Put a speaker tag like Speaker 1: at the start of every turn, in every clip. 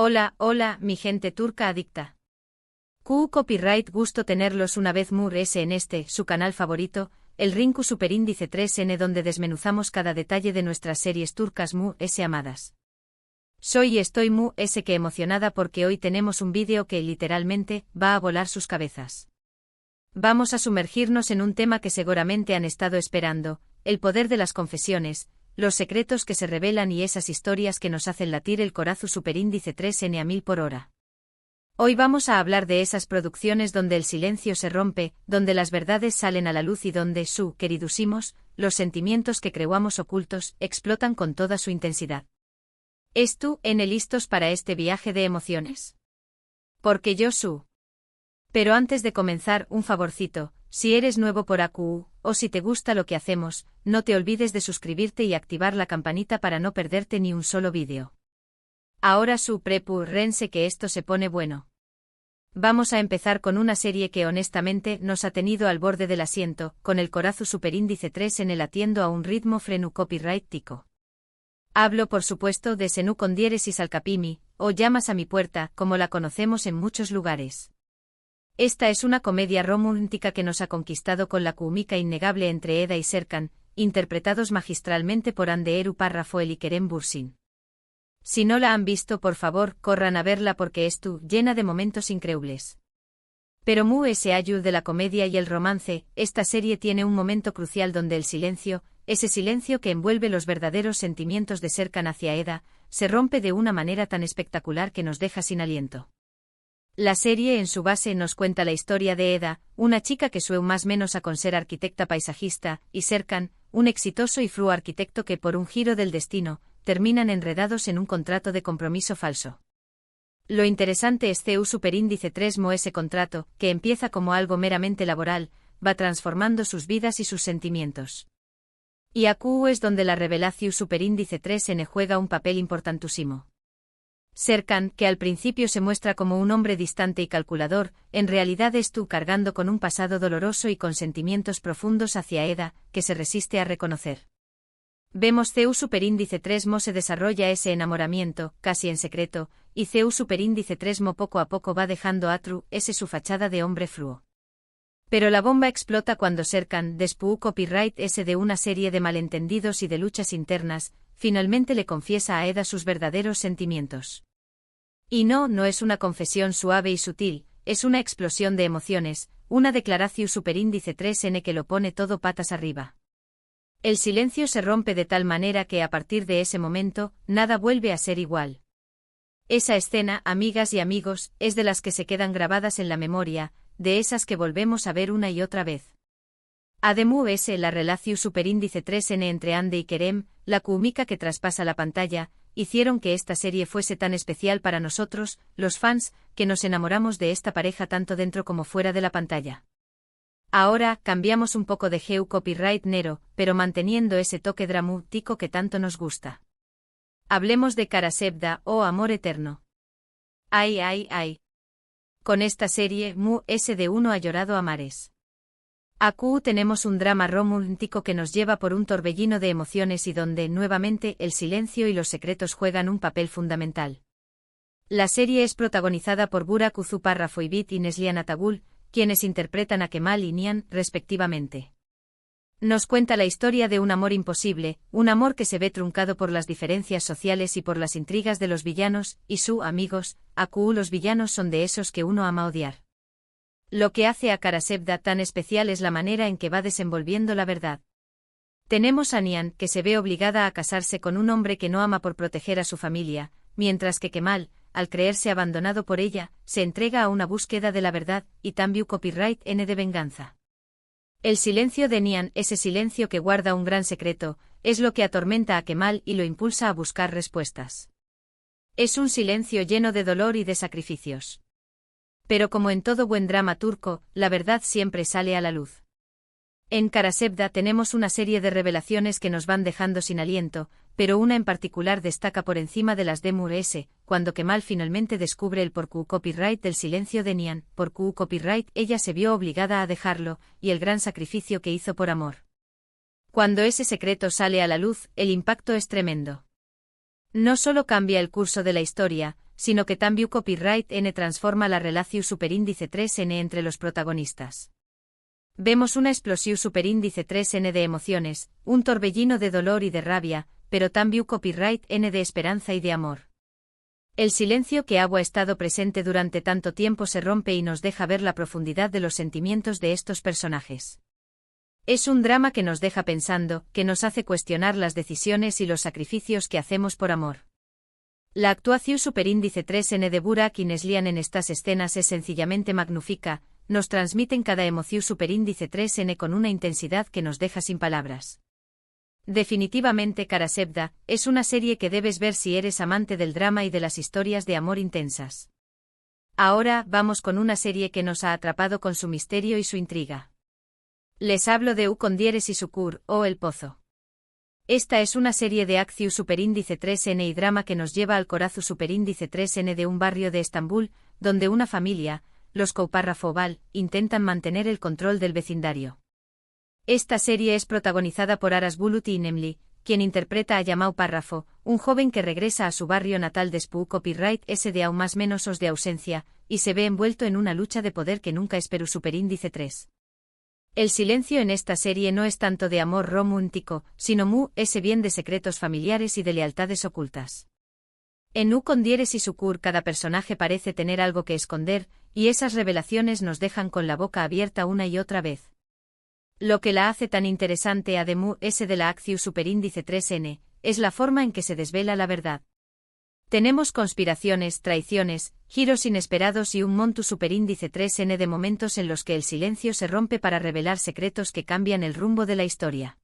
Speaker 1: Hola, hola, mi gente turca adicta. Copyright, gusto tenerlos una vez más en este, su canal favorito, el Rinku Superíndice 3N, donde desmenuzamos cada detalle de nuestras series turcas amadas. Soy y estoy que emocionada porque hoy tenemos un vídeo que literalmente va a volar sus cabezas. Vamos a sumergirnos en un tema que seguramente han estado esperando, el poder de las confesiones, los secretos que se revelan y esas historias que nos hacen latir el corazón superíndice 3N a 1000 por hora. Hoy vamos a hablar de esas producciones donde el silencio se rompe, donde las verdades salen a la luz y donde queridísimos, los sentimientos que creamos ocultos explotan con toda su intensidad. ¿Listos para este viaje de emociones? Porque yo Pero antes de comenzar, un favorcito, si eres nuevo por AQ, o si te gusta lo que hacemos, no te olvides de suscribirte y activar la campanita para no perderte ni un solo vídeo. Ahora prepárense que esto se pone bueno. Vamos a empezar con una serie que honestamente nos ha tenido al borde del asiento, con el corazón superíndice 3 en el latiendo a un ritmo frenu copyright tico. Hablo por supuesto de Senú con diéresis al capimi, o Llamas a mi puerta, como la conocemos en muchos lugares. Esta es una comedia romántica que nos ha conquistado con la química innegable entre Eda y Serkan, interpretados magistralmente por Hande Erçel y Kerem Bürsin. Si no la han visto, por favor, corran a verla porque llena de momentos increíbles. Pero ese ayuda de la comedia y el romance, esta serie tiene un momento crucial donde el silencio, ese silencio que envuelve los verdaderos sentimientos de Serkan hacia Eda, se rompe de una manera tan espectacular que nos deja sin aliento. La serie en su base nos cuenta la historia de Eda, una chica que sueña más menos a con ser arquitecta paisajista, y Serkan, un exitoso y fru arquitecto que por un giro del destino, terminan enredados en un contrato de compromiso falso. Lo interesante es superíndice 3 ese contrato, que empieza como algo meramente laboral, va transformando sus vidas y sus sentimientos. Y AQ es donde la revelación superíndice 3N juega un papel importantísimo. Serkan, que al principio se muestra como un hombre distante y calculador, en realidad cargando con un pasado doloroso y con sentimientos profundos hacia Eda, que se resiste a reconocer. Vemos superíndice 3 se desarrolla ese enamoramiento, casi en secreto, y superíndice 3 poco a poco va dejando atru su fachada de hombre fruo. Pero la bomba explota cuando Serkan, copyright de una serie de malentendidos y de luchas internas, finalmente le confiesa a Eda sus verdaderos sentimientos. Y no es una confesión suave y sutil, es una explosión de emociones, una declaración superíndice 3N que lo pone todo patas arriba. El silencio se rompe de tal manera que a partir de ese momento, nada vuelve a ser igual. Esa escena, amigas y amigos, es de las que se quedan grabadas en la memoria, de esas que volvemos a ver una y otra vez. Además la relación superíndice 3N entre Hande y Kerem, la química que traspasa la pantalla, hicieron que esta serie fuese tan especial para nosotros, los fans, que nos enamoramos de esta pareja tanto dentro como fuera de la pantalla. Ahora, cambiamos un poco de copyright nero, pero manteniendo ese toque dramático que tanto nos gusta. Hablemos de Karasevda o Amor Eterno. ¡Ay, ay, ay! Con esta serie, de uno ha llorado a mares. AQ tenemos un drama romántico que nos lleva por un torbellino de emociones y donde, nuevamente, el silencio y los secretos juegan un papel fundamental. La serie es protagonizada por Burak Uzupárrafo-Ibit y Neslihan Atagul, quienes interpretan a Kemal y Nihan, respectivamente. Nos cuenta la historia de un amor imposible, un amor que se ve truncado por las diferencias sociales y por las intrigas de los villanos, y amigos, AQ. Los villanos son de esos que uno ama odiar. Lo que hace a Karasevda tan especial es la manera en que va desenvolviendo la verdad. Tenemos a Nihan, que se ve obligada a casarse con un hombre que no ama por proteger a su familia, mientras que Kemal, al creerse abandonado por ella, se entrega a una búsqueda de la verdad, y también copyright N de venganza. El silencio de Nihan, ese silencio que guarda un gran secreto, es lo que atormenta a Kemal y lo impulsa a buscar respuestas. Es un silencio lleno de dolor y de sacrificios. Pero como en todo buen drama turco, la verdad siempre sale a la luz. En Karasevda tenemos una serie de revelaciones que nos van dejando sin aliento, pero una en particular destaca por encima de las de cuando Kemal finalmente descubre el copyright del silencio de Nihan, copyright ella se vio obligada a dejarlo, y el gran sacrificio que hizo por amor. Cuando ese secreto sale a la luz, el impacto es tremendo. No solo cambia el curso de la historia, sino que también copyright N transforma la relación superíndice 3N entre los protagonistas. Vemos una explosión superíndice 3N de emociones, un torbellino de dolor y de rabia, pero también copyright N de esperanza y de amor. El silencio que ha estado presente durante tanto tiempo se rompe y nos deja ver la profundidad de los sentimientos de estos personajes. Es un drama que nos deja pensando, que nos hace cuestionar las decisiones y los sacrificios que hacemos por amor. La actuación superíndice 3N de Burak y Neslihan en estas escenas es sencillamente magnífica, nos transmiten cada emoción superíndice 3N con una intensidad que nos deja sin palabras. Definitivamente Karasevda es una serie que debes ver si eres amante del drama y de las historias de amor intensas. Ahora vamos con una serie que nos ha atrapado con su misterio y su intriga. Les hablo de Ukondieres y Sukur, o El Pozo. Esta es una serie de acción superíndice 3N y drama que nos lleva al corazón superíndice 3N de un barrio de Estambul, donde una familia, los Kouparrafoval, intentan mantener el control del vecindario. Esta serie es protagonizada por Aras Bulut y Nemli, quien interpreta a Yamal Párrafo, un joven que regresa a su barrio natal después copyright S de aún más menos os de ausencia, y se ve envuelto en una lucha de poder que nunca esperó superíndice 3. El silencio en esta serie no es tanto de amor romántico, sino ese bien de secretos familiares y de lealtades ocultas. En Ukondieres y Sukur cada personaje parece tener algo que esconder, y esas revelaciones nos dejan con la boca abierta una y otra vez. Lo que la hace tan interesante además ese de la acción superíndice 3N, es la forma en que se desvela la verdad. Tenemos conspiraciones, traiciones, giros inesperados y un montu superíndice 3N de momentos en los que el silencio se rompe para revelar secretos que cambian el rumbo de la historia.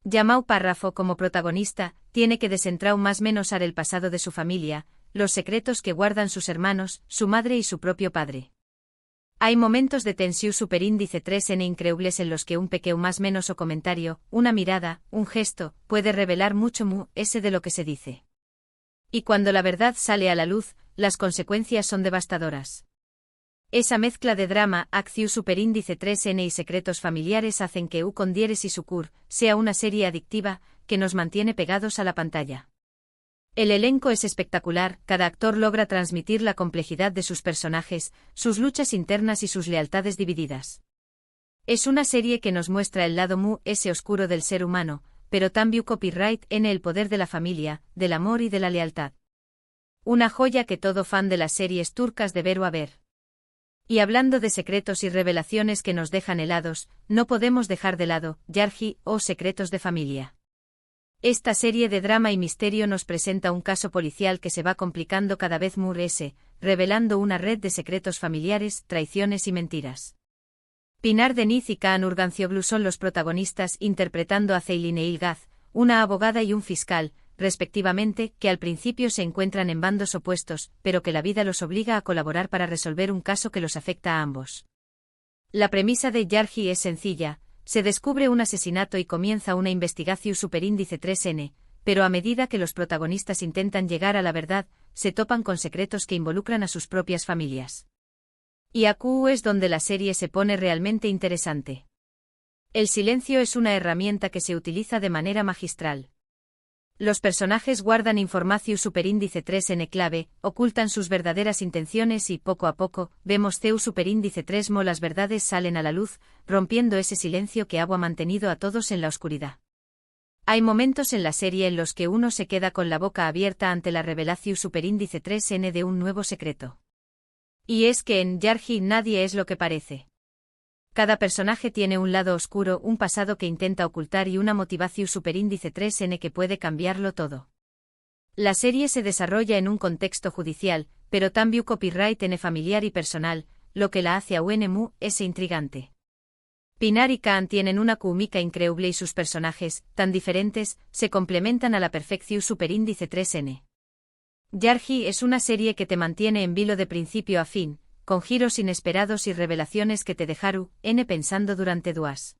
Speaker 1: Yamal Párrafo como protagonista, tiene que desentrar más menos el pasado de su familia, los secretos que guardan sus hermanos, su madre y su propio padre. Hay momentos de tensión superíndice 3N increíbles en los que un pequeño más menos o comentario, una mirada, un gesto, puede revelar mucho ese de lo que se dice. Y cuando la verdad sale a la luz, las consecuencias son devastadoras. Esa mezcla de drama, acción superíndice 3N y secretos familiares hacen que Ukondieres y Sukur sea una serie adictiva, que nos mantiene pegados a la pantalla. El elenco es espectacular, cada actor logra transmitir la complejidad de sus personajes, sus luchas internas y sus lealtades divididas. Es una serie que nos muestra el lado ese oscuro del ser humano, pero también copyright en el poder de la familia, del amor y de la lealtad. Una joya que todo fan de las series turcas deberá ver. Y hablando de secretos y revelaciones que nos dejan helados, no podemos dejar de lado Yargi o Secretos de Familia. Esta serie de drama y misterio nos presenta un caso policial que se va complicando cada vez más, revelando una red de secretos familiares, traiciones y mentiras. Pinar Deniz y Kaan Urgancioglu son los protagonistas interpretando a Ceylin e Ilgaz, una abogada y un fiscal, respectivamente, que al principio se encuentran en bandos opuestos, pero que la vida los obliga a colaborar para resolver un caso que los afecta a ambos. La premisa de Yargi es sencilla. Se descubre un asesinato y comienza una investigación superíndice 3N, pero a medida que los protagonistas intentan llegar a la verdad, se topan con secretos que involucran a sus propias familias. Y aquí es donde la serie se pone realmente interesante. El silencio es una herramienta que se utiliza de manera magistral. Los personajes guardan información superíndice 3N clave, ocultan sus verdaderas intenciones y poco a poco, vemos CEU superíndice 3 las verdades salen a la luz, rompiendo ese silencio que ha mantenido a todos en la oscuridad. Hay momentos en la serie en los que uno se queda con la boca abierta ante la revelación superíndice 3N de un nuevo secreto. Y es que en Yargi nadie es lo que parece. Cada personaje tiene un lado oscuro, un pasado que intenta ocultar y una motivación superíndice 3N que puede cambiarlo todo. La serie se desarrolla en un contexto judicial, pero también copyright N familiar y personal, lo que la hace aún ese intrigante. Pinar y Kaan tienen una química increíble y sus personajes, tan diferentes, se complementan a la perfección superíndice 3N. Yargi es una serie que te mantiene en vilo de principio a fin, con giros inesperados y revelaciones que te dejaron pensando durante días.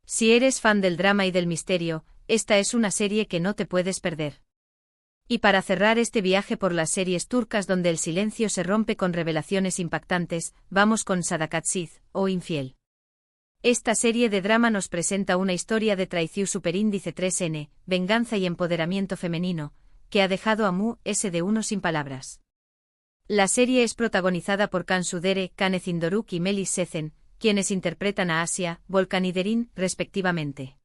Speaker 1: Si eres fan del drama y del misterio, esta es una serie que no te puedes perder. Y para cerrar este viaje por las series turcas donde el silencio se rompe con revelaciones impactantes, vamos con Sadakatsiz, o Infiel. Esta serie de drama nos presenta una historia de traición superíndice 3N, venganza y empoderamiento femenino, que ha dejado a ese de uno sin palabras. La serie es protagonizada por Cansu Dere, Canecin Doruk y Melis Sezen, quienes interpretan a Asia, Volkan y Derin, respectivamente.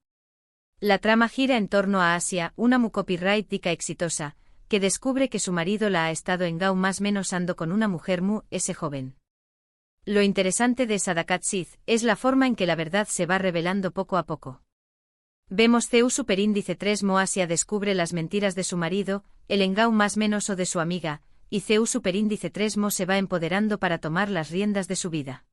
Speaker 1: La trama gira en torno a Asia, una mu-copyright dica exitosa, que descubre que su marido la ha estado en Gao más menos ando con una mujer ese joven. Lo interesante de Sadakat Sith es la forma en que la verdad se va revelando poco a poco. Vemos Ceu superíndice 3 Mo Asia descubre las mentiras de su marido, el engao más menos o de su amiga, y Ceu superíndice 3 Mo se va empoderando para tomar las riendas de su vida.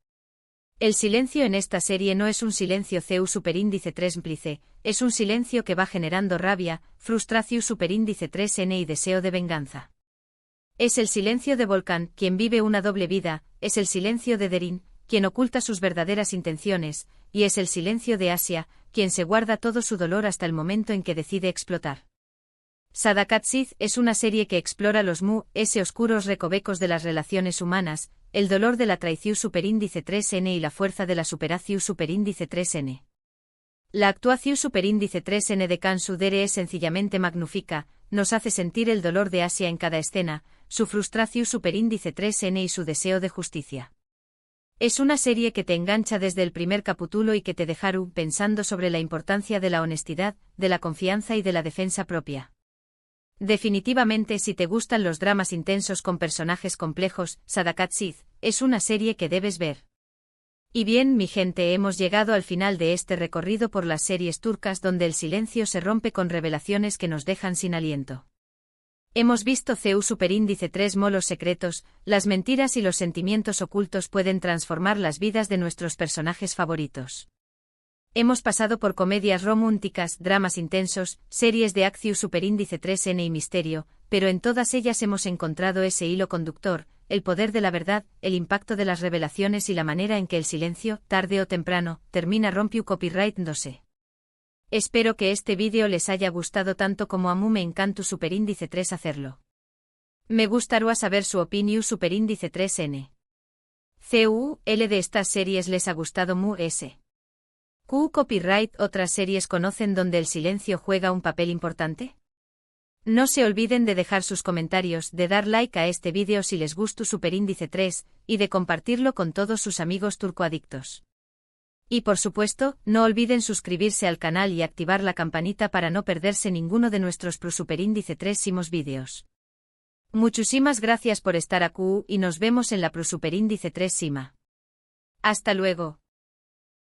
Speaker 1: El silencio en esta serie no es un silencio Ceu superíndice 3 mplice, es un silencio que va generando rabia, frustración superíndice 3n y deseo de venganza. Es el silencio de Volkan, quien vive una doble vida, es el silencio de Derin, quien oculta sus verdaderas intenciones, y es el silencio de Asia, quien se guarda todo su dolor hasta el momento en que decide explotar. Sadakat Sith es una serie que explora los ese oscuros recovecos de las relaciones humanas, el dolor de la traición superíndice 3n y la fuerza de la superación superíndice 3n. La actuación superíndice 3n de Cansu Dere es sencillamente magnífica, nos hace sentir el dolor de Asia en cada escena, su frustración superíndice 3n y su deseo de justicia. Es una serie que te engancha desde el primer capítulo y que te deja pensando sobre la importancia de la honestidad, de la confianza y de la defensa propia. Definitivamente, si te gustan los dramas intensos con personajes complejos, Sadakat Sith es una serie que debes ver. Y bien, mi gente, hemos llegado al final de este recorrido por las series turcas donde el silencio se rompe con revelaciones que nos dejan sin aliento. Hemos visto Ceu superíndice 3 Mo los secretos, las mentiras y los sentimientos ocultos pueden transformar las vidas de nuestros personajes favoritos. Hemos pasado por comedias románticas, dramas intensos, series de acción superíndice 3n y misterio, pero en todas ellas hemos encontrado ese hilo conductor, el poder de la verdad, el impacto de las revelaciones y la manera en que el silencio, tarde o temprano, termina rompiendo copyright 2. Espero que este vídeo les haya gustado tanto como a mí me encantó superíndice 3 hacerlo. Me gustaría saber su opinión superíndice 3n. ¿Cuál de estas series les ha gustado ese? ¿Q copyright otras series conocen donde el silencio juega un papel importante? No se olviden de dejar sus comentarios, de dar like a este vídeo si les gustó superíndice 3, y de compartirlo con todos sus amigos turcoadictos. Y por supuesto, no olviden suscribirse al canal y activar la campanita para no perderse ninguno de nuestros superíndice 3 vídeos. Muchísimas gracias por estar aquí y nos vemos en la superíndice 3 Sima. Hasta luego.